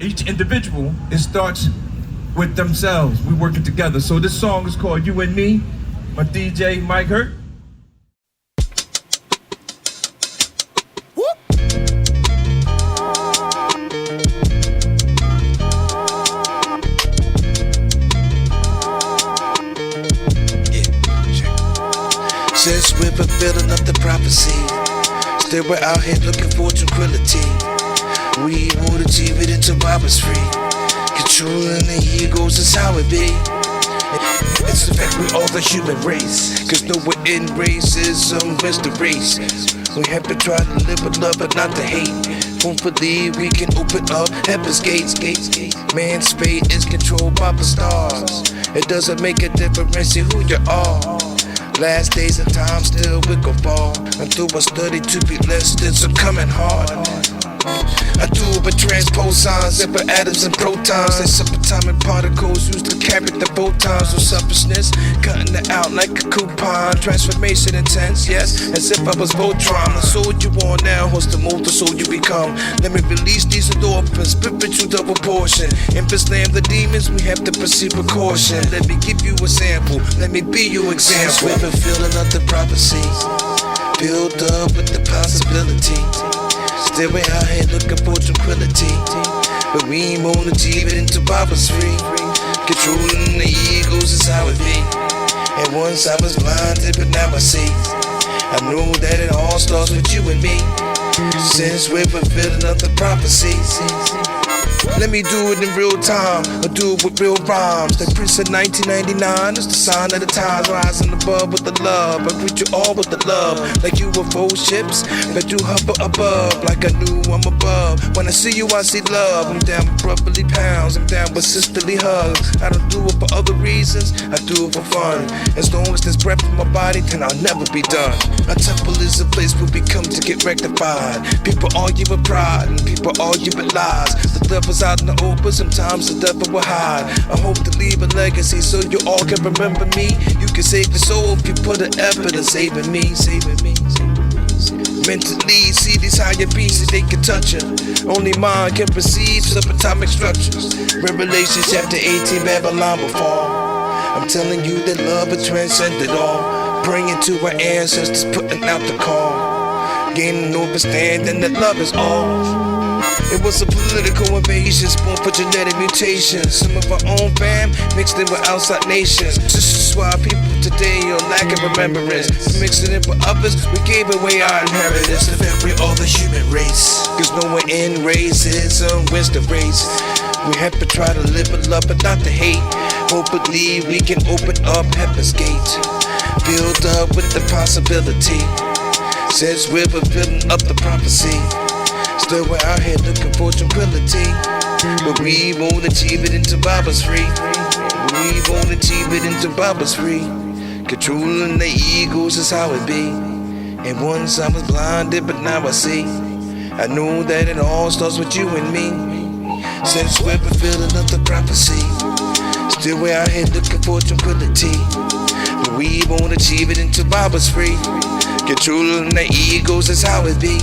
each individual, it starts with themselves. We working together. So this song is called You and Me. My DJ Mike Hurt. Since we're fulfilling up the prophecy, still we're out here looking for tranquility. We won't achieve it until Bob's free. Controlling the egos is how it be. It's the fact we're all the human race, cause no one in racism wins the race. We have to try to live with love but not the hate. Won't believe we can open up heaven's gates. Man's fate is controlled by the stars. It doesn't make a difference in who you are. Last days of time still we go far. Until I study to be less than some coming hard. I do it with transposons, separate atoms and protons. Like subatomic particles used to carry the photons. No selfishness, cutting it out like a coupon. Transformation intense, yes, as if I was Voltron. The soul you are now holds the mold, the soul you become. Let me release these endorphins, spiritual double portion. In this land, the demons, we have to proceed with caution. Let me give you a sample, let me be your example. We've been filling up the prophecies, filled up with the possibility. Still we out here looking for tranquility, but we ain't won't achieve it until Bob's free. Controlling the egos is how it be. And once I was blinded, but now I see. I know that it all starts with you and me. Since we're fulfilling up the prophecies, let me do it in real time, or do it with real rhymes. Like Prince in 1999, it's the sign of the times. Rising above with the love, I greet you all with the love. Like UFO ships, that you hover above. Like I knew I'm above. When I see you, I see love. I'm down with brotherly pounds, I'm down with sisterly hugs. I don't do it for other reasons, I do it for fun. As long as there's breath in my body, then I'll never be done. A temple is a place where we come to get rectified. People argue with pride, and people argue with lies. The devil's out in the open, sometimes the devil will hide. I hope to leave a legacy so you all can remember me. You can save your soul if you put an effort in saving me. Mentally, see these higher beings, they can touch it. Only mind can perceive subatomic structures. Revelation chapter 18, Babylon will fall. I'm telling you that love will transcend it all. Praying to our ancestors, putting out the call. Gaining understanding that love is all. It was a political invasion, born for genetic mutations. Some of our own fam mixed in with outside nations. This is why people today are lacking remembrance. We mixed it in with others, we gave away our inheritance. The fact we're all the human race, cause no one in racism wins the race. We have to try to live with love but not the hate. Hope believe we can open up heaven's gate. Filled up with the possibility. Since we're fulfilling up the prophecy, still we're out here looking for tranquility, but we won't achieve it until Bob's free. We won't achieve it until Bob's free. Controlling the egos is how it be. And once I was blinded, but now I see. I know that it all starts with you and me. Since we're fulfilling up the prophecy, still we're out here looking for tranquility, but we won't achieve it until Bob's free. Controlling the egos is how it be.